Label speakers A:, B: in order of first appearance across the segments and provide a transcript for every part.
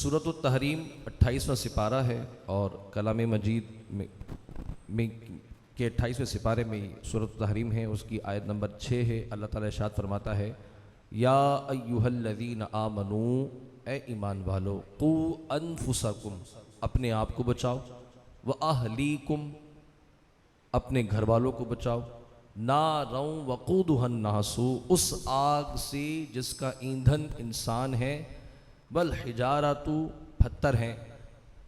A: सूरत तहरीम 28वां सिपारा है और कलाम मजीद में के 28वें सिपारे में सूरत तहरीम है, उसकी आयत नंबर 6 है। अल्लाह ताला इरशाद फरमाता है, या अय्युहल्लज़ीना आमनू, ए ईमान वालो, कू अनफुसकुम, अपने आप को बचाओ, व अहलीकुम, अपने घर वालों को बचाओ, नारौ वक़ूदुहन नासु, उस आग से जिसका ईंधन इंसान है, बल हिजारतु, पत्थर हैं,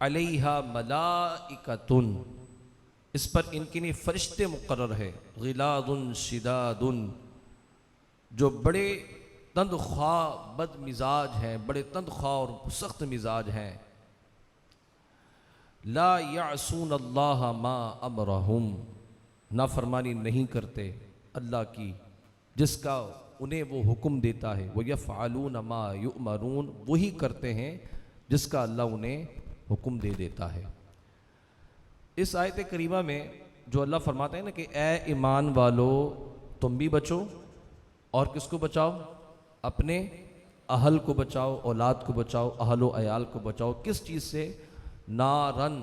A: अलैहा मलाइकतुन, इस पर इनके लिए फरिश्ते मुकर्रर है, गिलादुन शिदादुन, जो बड़े तंदख्वाह बद मिजाज हैं, बड़े तंदख्वाह और सख्त मिजाज हैं। ला यासून अल्लाह मा अमरहुम, नाफरमानी नहीं करते अल्लाह की जिसका उन्हें वो हुक्म देता है। वो यफ़अलून मा युअमरून, वही करते हैं जिसका अल्लाह उन्हें हुक्म दे देता है। इस आयत करीमा में जो अल्लाह फरमाता है ना कि ए ईमान वालो, तुम भी बचो, और किसको बचाओ? अपने अहल को बचाओ, औलाद को बचाओ, अहलो अयाल को बचाओ। किस चीज़ से? नारन,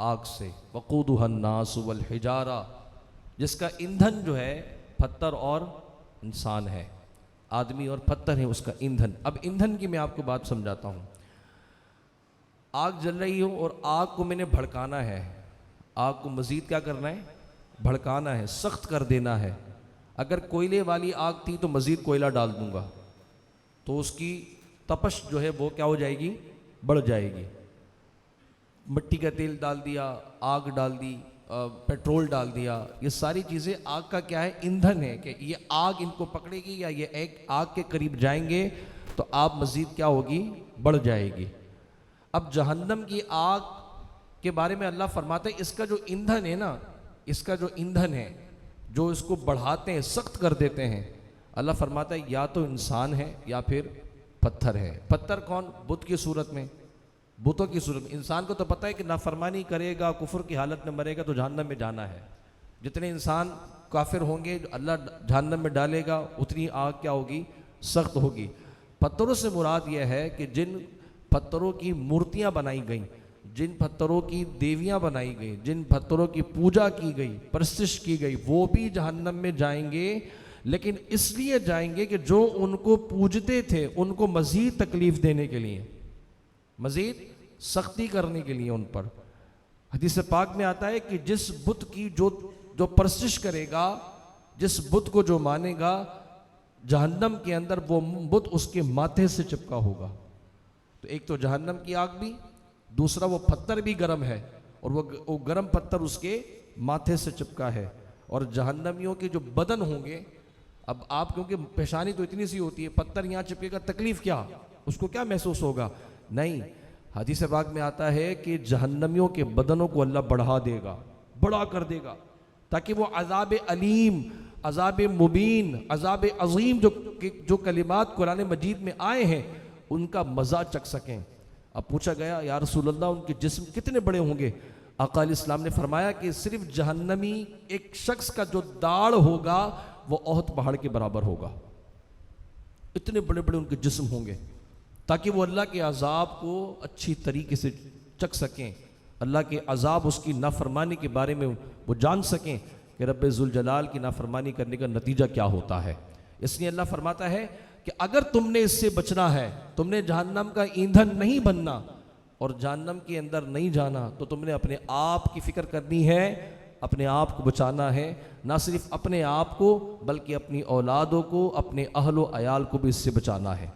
A: आग से, वक़ूदुहन नास वल हिजारा, जिसका ईंधन जो है पत्थर और इंसान है, आदमी और पत्थर है उसका ईंधन। अब ईंधन की मैं आपको बात समझाता हूँ। आग जल रही हो और आग को मैंने भड़काना है, आग को मज़ीद क्या करना है? भड़काना है, सख्त कर देना है। अगर कोयले वाली आग थी तो मज़ीद कोयला डाल दूंगा तो उसकी तपश जो है वो क्या हो जाएगी? बढ़ जाएगी। मिट्टी का तेल डाल दिया, आग डाल दी, पेट्रोल डाल दिया, ये सारी चीज़ें आग का क्या है? ईंधन है कि ये आग इनको पकड़ेगी या ये एक आग के करीब जाएंगे तो आप मज़ीद क्या होगी? बढ़ जाएगी। अब जहन्नम की आग के बारे में अल्लाह फरमाते हैं, इसका जो ईंधन है ना, इसका जो ईंधन है जो इसको बढ़ाते हैं, सख्त कर देते हैं, अल्लाह फरमाता है या तो इंसान है या फिर पत्थर है। पत्थर कौन? बुत की सूरत में, बुतों की सूरत में। इंसान को तो पता है कि नाफरमानी करेगा, कुफर की हालत में मरेगा तो जहन्नम में जाना है। जितने इंसान काफिर होंगे अल्लाह जहन्नम में डालेगा उतनी आग क्या होगी? सख्त होगी। पत्थरों से मुराद यह है कि जिन पत्थरों की मूर्तियां बनाई गई, जिन पत्थरों की देवियां बनाई गई, जिन पत्थरों की पूजा की गई, परस्तिश की गई, वो भी जहन्नम में जाएंगे। लेकिन इसलिए जाएंगे कि जो उनको पूजते थे उनको मजीद तकलीफ देने के लिए, मजीद सख्ती करने के लिए उन पर। हदीस पाक में आता है कि जिस बुत की जो परस्तिश करेगा, जिस बुत को जो मानेगा, जहन्नम के अंदर वो बुत उसके माथे से चिपका होगा। तो एक तो जहन्नम की आग भी, दूसरा वो पत्थर भी गर्म है और वो गर्म पत्थर उसके माथे से चिपका है। और जहन्नमियों के जो बदन होंगे, अब आप क्योंकि पेशानी तो इतनी सी होती है, पत्थर यहाँ चिपकेगा, तकलीफ क्या, उसको क्या महसूस होगा? नहीं, हदीस पाक में आता है कि जहन्नमियों के बदनों को अल्लाह बढ़ा देगा, बड़ा कर देगा, ताकि वो अज़ाब अलीम, अज़ाब मुबीन, अज़ाब अज़ीम जो कलिमात कुरान मजीद में आए हैं उनका मज़ा चख सकें। अब पूछा गया, या रसूल अल्लाह, उनके जिस्म कितने बड़े होंगे? आका अलैहिस्सलाम ने फरमाया कि सिर्फ जहन्नमी एक शख्स का जो दाढ़ होगा वो ओहद पहाड़ के बराबर होगा। इतने बड़े बड़े उनके जिस्म होंगे ताकि वो अल्लाह के अजाब को अच्छी तरीके से चख सकें, अल्लाह के अजाब, उसकी नाफरमानी के बारे में वो जान सकें कि रब्बे जुल जलाल की नाफरमानी करने का नतीजा क्या होता है। इसलिए अल्लाह फरमाता है कि अगर तुमने इससे बचना है, तुमने जहन्नम का ईंधन नहीं बनना और जहन्नम के अंदर नहीं जाना, तो तुमने अपने आप की फिक्र करनी है, अपने आप को बचाना है। ना सिर्फ अपने आप को बल्कि अपनी औलादों को, अपने अहलो अयाल को भी इससे बचाना है।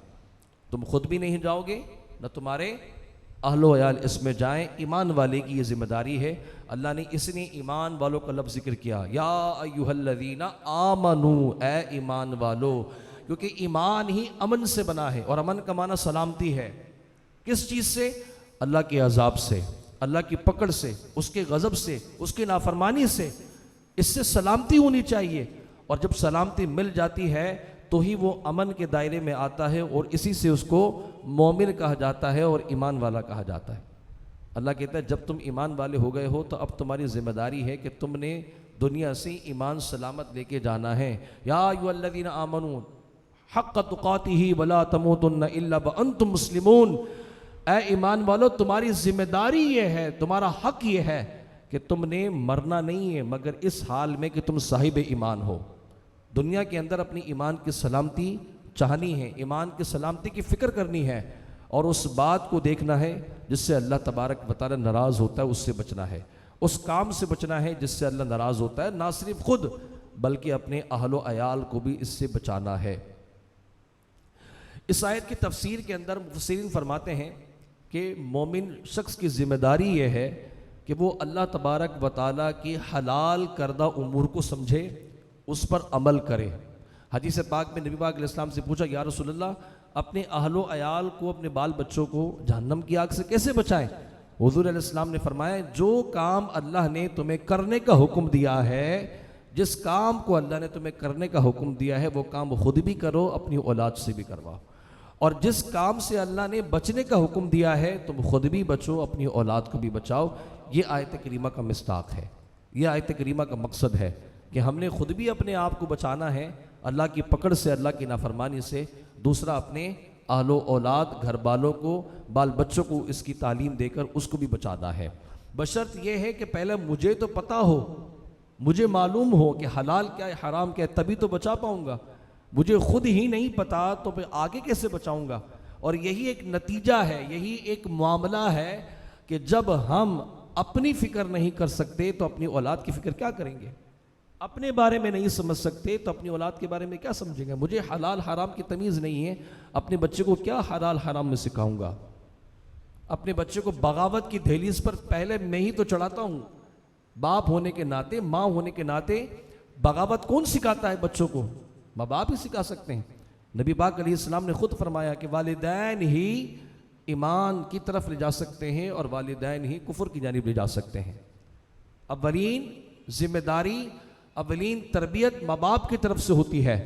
A: तुम खुद भी नहीं जाओगे, न तुम्हारे अहलो अयाल इसमें जाएं। ईमान वाले की ये जिम्मेदारी है। अल्लाह ने इसलिए ईमान वालों का लफ्ज़ जिक्र किया, या अय्युहल्लज़ीना आमनू, ए ईमान वालो, क्योंकि ईमान ही अमन से बना है और अमन का माना सलामती है। किस चीज़ से? अल्लाह के अजाब से, अल्लाह की पकड़ से, उसके गज़ब से, उसकी नाफरमानी से। इससे सलामती होनी चाहिए और जब सलामती मिल जाती है तो ही वो अमन के दायरे में आता है और इसी से उसको मोमिन कहा जाता है और ईमान वाला कहा जाता है। अल्लाह कहता है जब तुम ईमान वाले हो गए हो तो अब तुम्हारी जिम्मेदारी है कि तुमने दुनिया से ईमान सलामत लेके जाना है। या अय्युहल्लज़ीना आमनू हक़्क़ तुक़ातिही वला तमूतुन्ना इल्ला व अंतुम मुस्लिमून, ऐ ईमान वालो, तुम्हारी जिम्मेदारी ये है, तुम्हारा हक ये है कि तुमने मरना नहीं है मगर इस हाल में कि तुम साहिब ईमान हो। दुनिया के अंदर अपनी ईमान की सलामती चाहनी है, ईमान की सलामती की फ़िक्र करनी है और उस बात को देखना है जिससे अल्लाह तबारक व तआला नाराज़ होता है, उससे बचना है। उस काम से बचना है जिससे अल्लाह नाराज़ होता है, ना सिर्फ खुद बल्कि अपने अहलो अयाल को भी इससे बचाना है। इस आयत की तफसीर के अंदर मुफस्सिरीन फरमाते हैं कि मोमिन शख्स की ज़िम्मेदारी यह है कि वो अल्लाह तबारक व तआला की हलाल करदा उमूर को समझे, उस पर अमल करे। हदीस पाक में नबी पाक अलैहिस्सलाम से पूछा, या रसूलल्लाह, अपने अहलो अयाल को, अपने बाल बच्चों को जहन्नम की आग से कैसे बचाएं? हुज़ूर अलैहिस्सलाम ने फरमाया, जो काम अल्लाह ने तुम्हें करने का हुक्म दिया है, जिस काम को अल्लाह ने तुम्हें करने का हुक्म दिया है, वो काम खुद भी करो, अपनी औलाद से भी करवाओ। और जिस काम से अल्लाह ने बचने का हुक्म दिया है, तुम खुद भी बचो, अपनी औलाद को भी बचाओ। ये आयत करीमा का मिस्ताक है, ये आयत करीमा का मकसद है कि हमने खुद भी अपने आप को बचाना है अल्लाह की पकड़ से, अल्लाह की नाफरमानी से। दूसरा, अपने अहलो औलाद, घर वालों को, बाल बच्चों को इसकी तालीम देकर उसको भी बचाना है। बशर्त यह है कि पहले मुझे तो पता हो, मुझे मालूम हो कि हलाल क्या है, हराम क्या है, तभी तो बचा पाऊँगा। मुझे खुद ही नहीं पता तो मैं आगे कैसे बचाऊँगा? और यही एक नतीजा है, यही एक मामला है कि जब हम अपनी फ़िक्र नहीं कर सकते तो अपनी औलाद की फ़िक्र क्या करेंगे? अपने बारे में नहीं समझ सकते तो अपनी औलाद के बारे में क्या समझेंगे? मुझे हलाल हराम की तमीज़ नहीं है, अपने बच्चे को क्या हलाल हराम में सिखाऊंगा? अपने बच्चे को बगावत की दहलीज पर पहले मैं ही तो चढ़ाता हूँ। बाप होने के नाते, माँ होने के नाते बगावत कौन सिखाता है बच्चों को? माँ बाप ही सिखा सकते हैं। नबी पाक अलैहिस्सलाम ने खुद फरमाया कि वालिदैन ही ईमान की तरफ ले जा सकते हैं और वालिदैन ही कुफर की जानिब ले जा सकते हैं। अव्वलीन जिम्मेदारी, अव्वलीन तरबियत माँ बाप की तरफ से होती है,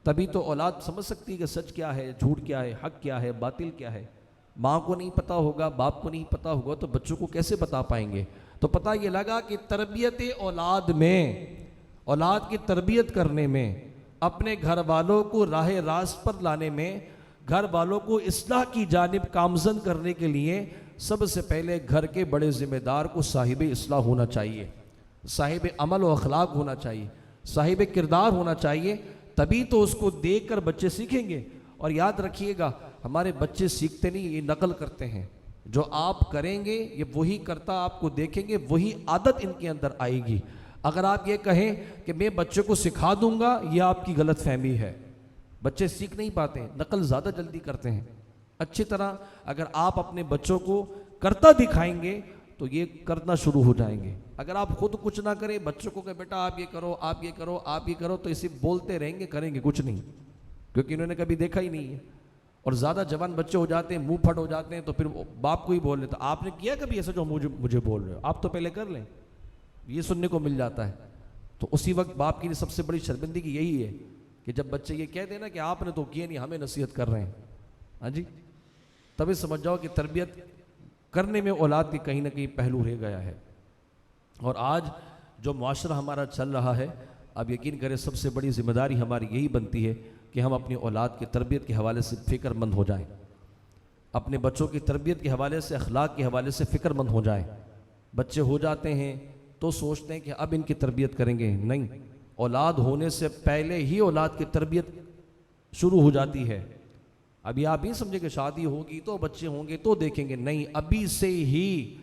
A: तभी तो औलाद समझ सकती है कि सच क्या है, झूठ क्या है, हक क्या है, बातिल क्या है। माँ को नहीं पता होगा, बाप को नहीं पता होगा तो बच्चों को कैसे बता पाएंगे? तो पता ये लगा कि तरबियत औलाद में, औलाद की तरबियत करने में, अपने घर वालों को राह रास्त पर लाने में, घर वालों को इस्लाह की जानिब कामज़न करने के लिए सबसे पहले घर के बड़े ज़िम्मेदार को साहिब इस्लाह होना चाहिए, साहिब अमल व अखलाक होना चाहिए, साहिब किरदार होना चाहिए। तभी तो उसको देख कर बच्चे सीखेंगे। और याद रखिएगा, हमारे बच्चे सीखते नहीं, ये नकल करते हैं। जो आप करेंगे ये वही करता आपको देखेंगे, वही आदत इनके अंदर आएगी। अगर आप ये कहें कि मैं बच्चे को सिखा दूंगा, ये आपकी गलत फहमी है। बच्चे सीख नहीं पाते, नकल ज़्यादा जल्दी करते हैं। अच्छी तरह अगर आप अपने बच्चों को करता दिखाएंगे तो ये करना शुरू हो जाएंगे। अगर आप खुद कुछ ना करें, बच्चों को कहे बेटा आप ये करो, आप ये करो, आप ये करो, तो इसे बोलते रहेंगे, करेंगे कुछ नहीं, क्योंकि इन्होंने कभी देखा ही नहीं है। और ज़्यादा जवान बच्चे हो जाते हैं, मुंह फट हो जाते हैं, तो फिर बाप को ही बोल लेते, आपने किया कभी ऐसा जो मुझे बोल रहे हो? आप तो पहले कर लें, ये सुनने को मिल जाता है। तो उसी वक्त बाप की सबसे बड़ी शर्मिंदगी यही है कि जब बच्चे ये कह देना कि आपने तो किया नहीं, हमें नसीहत कर रहे हैं। हाँ जी, तभी समझ जाओ कि तरबियत करने में औलाद की कहीं ना कहीं पहलू रह गया है। और आज जो मुआशरा हमारा चल रहा है, आप यकीन करें सबसे बड़ी जिम्मेदारी हमारी यही बनती है कि हम अपनी औलाद की तरबियत के हवाले से फ़िक्रमंद हो जाएं, अपने बच्चों की तरबियत के हवाले से, अखलाक के हवाले से फ़िक्रमंद हो जाएं। बच्चे हो जाते हैं तो सोचते हैं कि अब इनकी तरबियत करेंगे, नहीं, औलाद होने से पहले ही औलाद की तरबियत शुरू हो जाती है। अभी आप ही समझे कि शादी होगी तो बच्चे होंगे तो देखेंगे, नहीं, अभी से ही,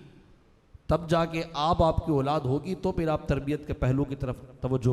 A: तब जाके आप आपकी औलाद होगी तो फिर आप तरबियत के पहलू की तरफ तवज्जो